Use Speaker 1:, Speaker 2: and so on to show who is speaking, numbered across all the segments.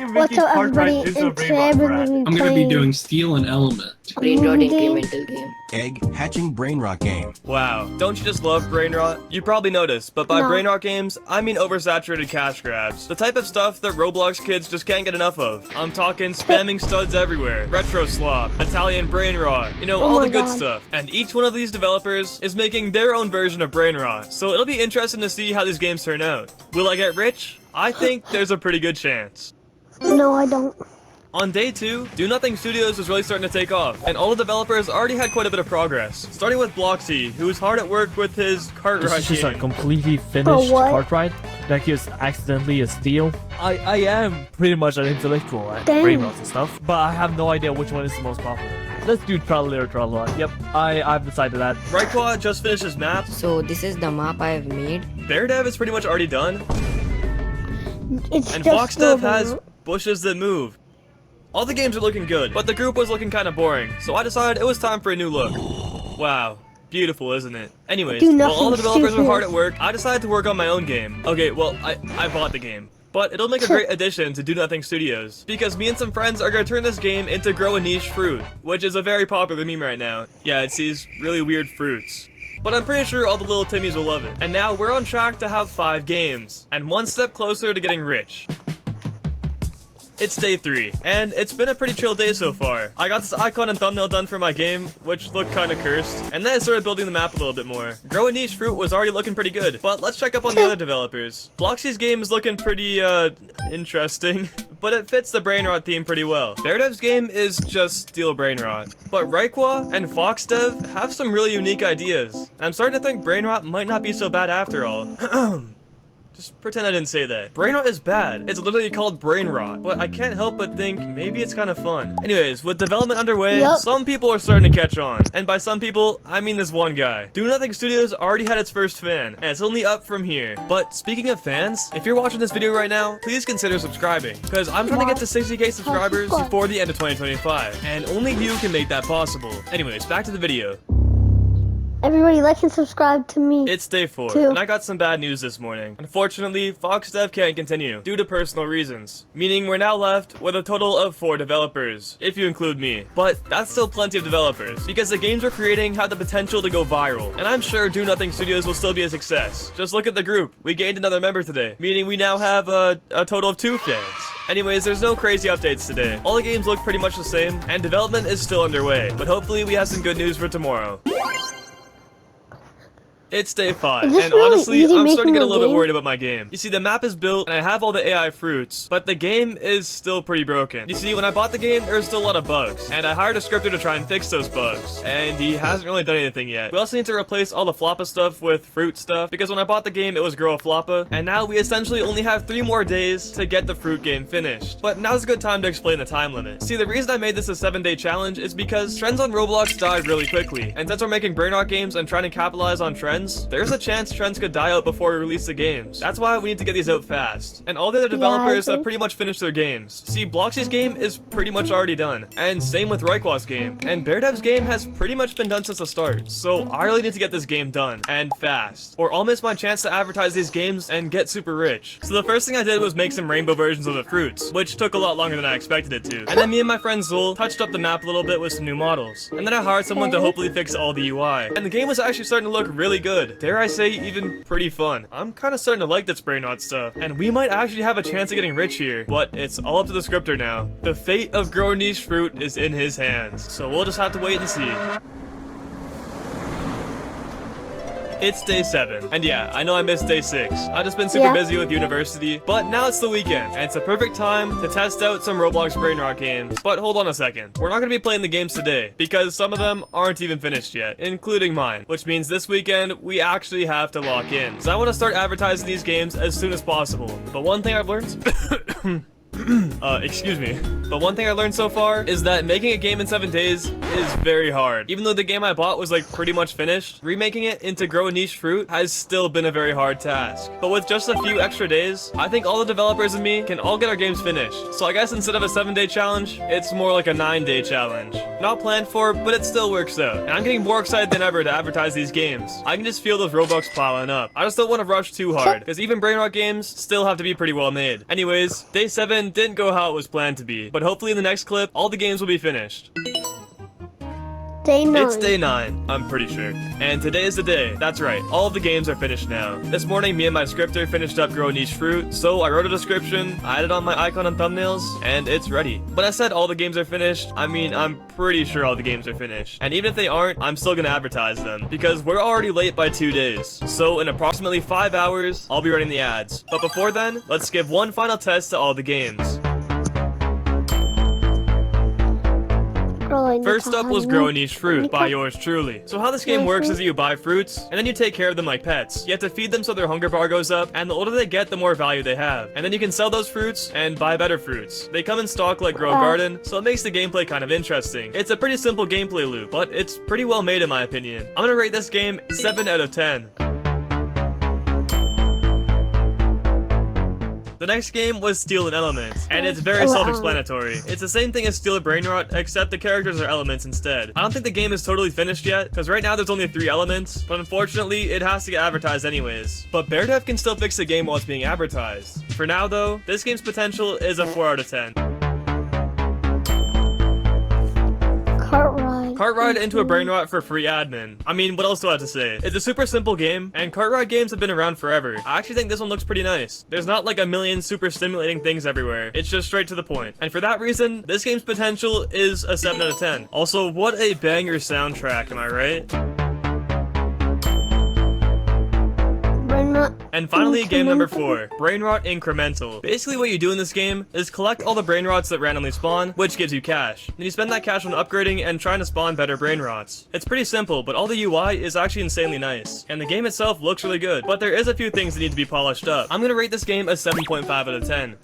Speaker 1: What's up, everybody? And today we're going to be
Speaker 2: I'm gonna be doing Steel and Element.
Speaker 3: Brain rot incremental game.
Speaker 4: Egg hatching brain rot game.
Speaker 5: Wow, don't you just love brain rot? You probably noticed, but by
Speaker 1: No.
Speaker 5: brain rot games, I mean oversaturated cash grabs. The type of stuff that Roblox kids just can't get enough of. I'm talking spamming studs everywhere, retro slop, Italian brain rot, you know,
Speaker 1: Oh
Speaker 5: all
Speaker 1: my
Speaker 5: the good
Speaker 1: God.
Speaker 5: stuff. And each one of these developers is making their own version of brain rot, so it'll be interesting to see how these games turn out. Will I get rich? I think there's a pretty good chance.
Speaker 1: No, I don't.
Speaker 5: On day 2, Do Nothing Studios was really starting to take off, and all the developers already had quite a bit of progress. Starting with Bloxy, who was hard at work with his cart
Speaker 6: This
Speaker 5: ride
Speaker 6: is just a
Speaker 5: game.
Speaker 6: completely finished
Speaker 1: what?
Speaker 6: cart ride that is accidentally a steal. I am pretty much an intellectual at
Speaker 1: Dang.
Speaker 6: brain rots and stuff, but I have no idea which one is the most popular. Let's do Tralala or Tralala. Yep, I've decided that.
Speaker 5: Raikwa just finished his map.
Speaker 3: So this is the map I have made.
Speaker 5: Bear Dev is pretty much already done,
Speaker 1: It's
Speaker 5: and
Speaker 1: just
Speaker 5: Fox Dev
Speaker 1: over.
Speaker 5: has bushes that move. All the games are looking good, but the group was looking kind of boring, so I decided it was time for a new look. Wow. Beautiful, isn't it? Anyways,
Speaker 1: Do
Speaker 5: while all the
Speaker 1: Nothing
Speaker 5: developers were hard at
Speaker 1: Studios.
Speaker 5: work, I decided to work on my own game. Okay, well, I bought the game. But it'll make a great addition to Do Nothing Studios, because me and some friends are gonna turn this game into Grow a Niche Fruit, which is a very popular meme right now. Yeah, it's these really weird fruits. But I'm pretty sure all the little Timmies will love it. And now we're on track to have 5 games, and one step closer to getting rich. It's day 3, and it's been a pretty chill day so far. I got this icon and thumbnail done for my game, which looked kinda cursed, and then I started building the map a little bit more. Grow a Niche Fruit was already looking pretty good, but let's check up on the other developers. Bloxy's game is looking pretty, interesting, but it fits the brain rot theme pretty well. Bear Dev's game is just Steel brain rot, but Raikwa and Fox Dev have some really unique ideas. I'm starting to think brain rot might not be so bad after all. Just pretend I didn't say that. Brain rot is bad. It's literally called brain rot. But I can't help but think maybe it's kind of fun. Anyways, with development underway,
Speaker 1: Yep.
Speaker 5: some people are starting to catch on. And by some people, I mean this one guy. Do Nothing Studios already had its first fan, and it's only up from here. But speaking of fans, if you're watching this video right now, please consider subscribing. Because I'm trying to get to 60k subscribers before the end of 2025. And only you can make that possible. Anyways, back to the video.
Speaker 1: Everybody like and subscribe to me.
Speaker 5: It's day 4,
Speaker 1: Two.
Speaker 5: and I got some bad news this morning. Unfortunately, Fox Dev can't continue, due to personal reasons. Meaning we're now left with a total of 4 developers, if you include me. But that's still plenty of developers, because the games we're creating have the potential to go viral. And I'm sure Do Nothing Studios will still be a success. Just look at the group, we gained another member today, meaning we now have a total of 2 fans. Anyways, there's no crazy updates today. All the games look pretty much the same, and development is still underway. But hopefully we have some good news for tomorrow. It's day 5,
Speaker 1: Is this
Speaker 5: and
Speaker 1: really
Speaker 5: honestly,
Speaker 1: easy
Speaker 5: I'm starting to get a
Speaker 1: making a
Speaker 5: little bit
Speaker 1: game?
Speaker 5: worried about my game. You see, the map is built, and I have all the AI fruits, but the game is still pretty broken. You see, when I bought the game, there was still a lot of bugs, and I hired a scripter to try and fix those bugs, and he hasn't really done anything yet. We also need to replace all the Floppa stuff with fruit stuff, because when I bought the game, it was Grow a Floppa, and now we essentially only have 3 more days to get the fruit game finished. But now's a good time to explain the time limit. See, the reason I made this a 7-day challenge is because trends on Roblox die really quickly, and since we're making brain rot games and trying to capitalize on trends, there's a chance trends could die out before we release the games. That's why we need to get these out fast. And all the other developers have
Speaker 1: agree.
Speaker 5: pretty much finished their games. See, Bloxy's game is pretty much already done, and same with Raikwa's game. And Bear Dev's game has pretty much been done since the start. So I really need to get this game done, and fast, or I'll miss my chance to advertise these games and get super rich. So the first thing I did was make some rainbow versions of the fruits, which took a lot longer than I expected it to. And then me and my friend Zul touched up the map a little bit with some new models. And then I hired someone to hopefully fix all the UI. And the game was actually starting to look really good. Dare I say, even pretty fun. I'm kind of starting to like this brain rot stuff, and we might actually have a chance of getting rich here, but it's all up to the scripter now. The fate of Grow a Niche Fruit is in his hands, so we'll just have to wait and see. It's day 7, and yeah, I know I missed day 6. I've just been super
Speaker 1: Yeah.
Speaker 5: busy with university, but now it's the weekend, and it's a perfect time to test out some Roblox brain rot games. But hold on a second, we're not gonna be playing the games today, because some of them aren't even finished yet, including mine, which means this weekend, we actually have to lock in. So I want to start advertising these games as soon as possible. But one thing I've learned... excuse me. But one thing I learned so far is that making a game in 7 days is very hard. Even though the game I bought was like pretty much finished, remaking it into Grow a Niche Fruit has still been a very hard task. But with just a few extra days, I think all the developers and me can all get our games finished. So I guess instead of a 7-day challenge, it's more like a 9-day challenge. Not planned for, but it still works out. And I'm getting more excited than ever to advertise these games. I can just feel those Robux piling up. I just don't want to rush too hard, because even brain rot games still have to be pretty well made. Anyways, day 7 game didn't go how it was planned to be, but hopefully in the next clip, all the games will be finished.
Speaker 1: Day 9.
Speaker 5: It's day 9, I'm pretty sure. And today is the day. That's right, all of the games are finished now. This morning, me and my scripter finished up Grow a Niche Fruit, so I wrote a description, I added on my icon and thumbnails, and it's ready. When I said all the games are finished, I mean, I'm pretty sure all the games are finished. And even if they aren't, I'm still gonna advertise them, because we're already late by 2 days. So in approximately 5 hours, I'll be running the ads. But before then, let's give one final test to all the games. First up was Grow a Niche Fruit by yours truly. So how this game works is that you buy fruits, and then you take care of them like pets. You have to feed them so their hunger bar goes up, and the older they get, the more value they have. And then you can sell those fruits and buy better fruits. They come in stock like Grow a Garden, so it makes the gameplay kind of interesting. It's a pretty simple gameplay loop, but it's pretty well made in my opinion. I'm gonna rate this game 7 out of 10. The next game was Steal an Element, and it's very self-explanatory. It's the same thing as Steal a Brainrot, except the characters are elements instead. I don't think the game is totally finished yet, because right now there's only 3 elements, but unfortunately, it has to get advertised anyways. But BearDev can still fix the game while it's being advertised. For now though, this game's potential is a 4 out of 10. Cartwright into a Brainrot for free admin. I mean, what else do I have to say? It's a super simple game, and Cartwright games have been around forever. I actually think this one looks pretty nice. There's not like a million super stimulating things everywhere. It's just straight to the point. And for that reason, this game's potential is a 7 out of 10. Also, what a banger soundtrack, am I right? And finally, game number 4, Brainrot Incremental. Basically what you do in this game is collect all the Brainrots that randomly spawn, which gives you cash. Then you spend that cash on upgrading and trying to spawn better Brainrots. It's pretty simple, but all the UI is actually insanely nice. And the game itself looks really good, but there is a few things that need to be polished up. I'm gonna rate this game a 7.5 out of 10.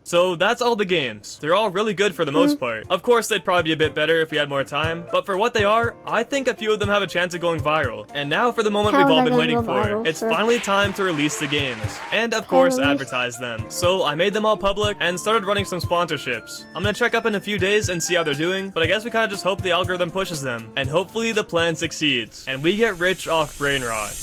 Speaker 5: So that's all the games. They're all really good for the most part. Of course, they'd probably be a bit better if we had more time, but for what they are, I think a few of them have a chance of going viral. And now for the moment we've all been waiting for. It's finally time to release the games. And of course, advertise them. So I made them all public and started running some sponsorships. I'm gonna check up in a few days and see how they're doing, but I guess we kinda just hope the algorithm pushes them. And hopefully the plan succeeds. And we get rich off Brainrot.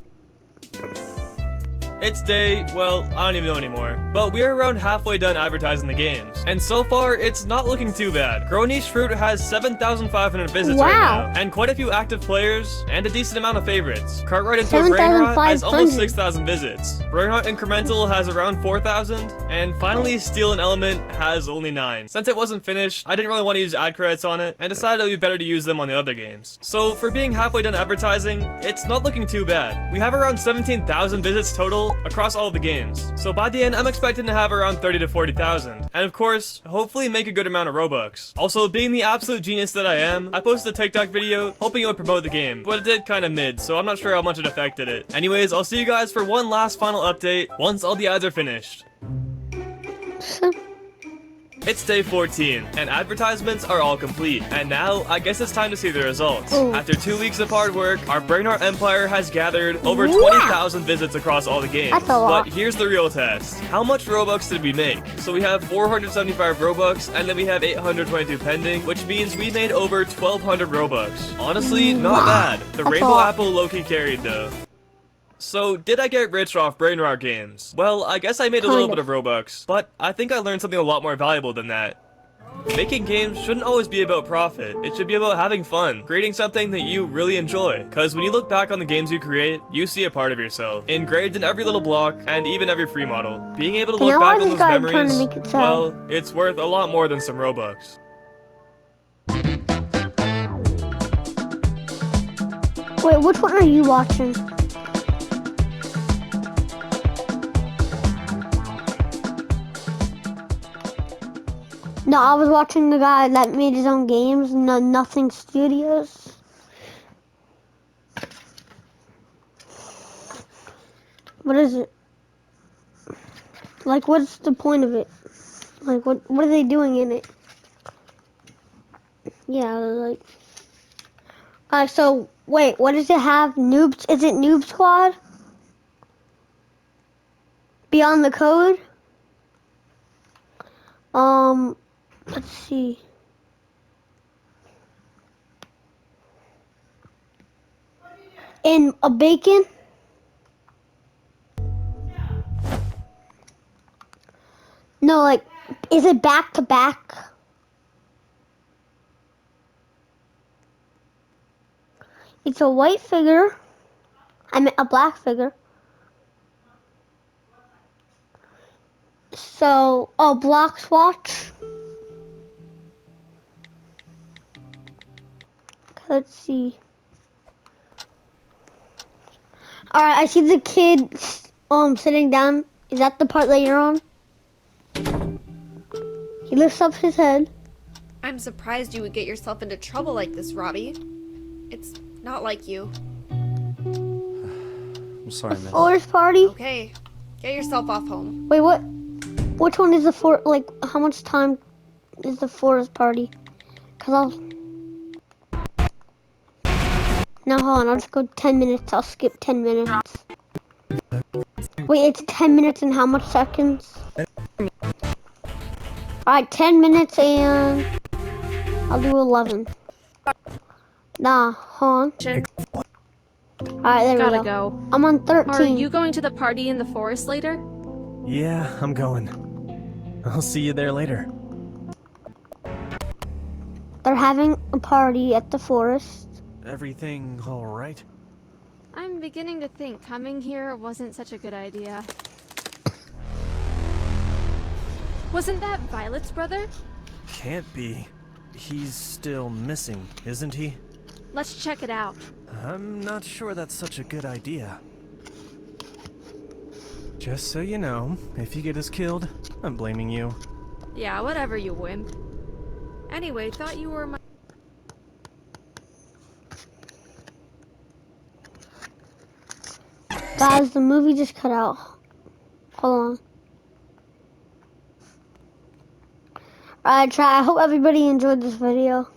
Speaker 5: It's day, well, I don't even know anymore. But we are around halfway done advertising the games. And so far, it's not looking too bad. Grow a Niche Fruit has 7,500 visits right now, and quite a few active players, and a decent amount of favorites. Cartwright into a Brainrot has almost 6,000 visits. Brainrot Incremental has around 4,000, and finally Steal an Element has only 9. Since it wasn't finished, I didn't really want to use ad credits on it, and decided it would be better to use them on the other games. So for being halfway done advertising, it's not looking too bad. We have around 17,000 visits total across all of the games. So by the end, I'm expecting to have around 30 to 40,000. And of course, hopefully make a good amount of Robux. Also, being the absolute genius that I am, I posted a TikTok video hoping it would promote the game, but it did kinda mid, so I'm not sure how much it affected it. Anyways, I'll see you guys for one last final update once all the ads are finished. It's day 14, and advertisements are all complete. And now, I guess it's time to see the results. After 2 weeks of hard work, our Brainrot Empire has gathered over 20,000 visits across all the games.
Speaker 1: That's a lot.
Speaker 5: But here's the real test. How much Robux did we make? So we have 475 Robux, and then we have 822 pending, which means we made over 1,200 Robux. Honestly, not bad. The Rainbow Apple low-key carried though. So, did I get rich off Brainrot games? Well, I guess I made a little bit of Robux, but I think I learned something a lot more valuable than that. Making games shouldn't always be about profit. It should be about having fun, creating something that you really enjoy. Cause when you look back on the games you create, you see a part of yourself, engraved in every little block, and even every free model. Being able to look back on those memories, well, it's worth a lot more than some Robux.
Speaker 1: Wait, which one are you watching? No, I was watching the guy that made his own games, Nothing Studios. What is it? Like, what's the point of it? Like, what are they doing in it? Yeah, like... Alright, so, wait, what does it have? Noobs? Is it Noob Squad? Beyond the Code? Let's see. And a bacon? No, like Is it back to back? It's a white figure. I meant a black figure. So, a block swatch. Let's see. Alright, I see the kid sitting down. Is that the part that you're on? He lifts up his head.
Speaker 7: I'm surprised you would get yourself into trouble like this, Robbie. It's not like you.
Speaker 8: I'm sorry, miss.
Speaker 1: Forest party.
Speaker 7: Okay, get yourself off home.
Speaker 1: Wait, what? Which one is the like, how much time is the forest party? Cause I'll... Now hold on, I'll just go 10 minutes. I'll skip 10 minutes. Wait, it's 10 minutes and how much seconds? Alright, 10 minutes and... I'll do 11. Nah, hold on. Alright, there we
Speaker 9: Gotta
Speaker 1: go.
Speaker 9: go.
Speaker 1: I'm on 13.
Speaker 9: Are you going to the party in the forest later?
Speaker 8: Yeah, I'm going. I'll see you there later.
Speaker 1: They're having a party at the forest.
Speaker 8: Everything all right?
Speaker 9: I'm beginning to think coming here wasn't such a good idea. Wasn't that Violet's brother?
Speaker 8: Can't be. He's still missing, isn't he?
Speaker 9: Let's check it out.
Speaker 8: I'm not sure that's such a good idea. Just so you know, if you get us killed, I'm blaming you.
Speaker 9: Yeah, whatever, you wimp. Anyway, thought you were my...
Speaker 1: Guys, the movie just cut out. Hold on. Alright, I hope everybody enjoyed this video.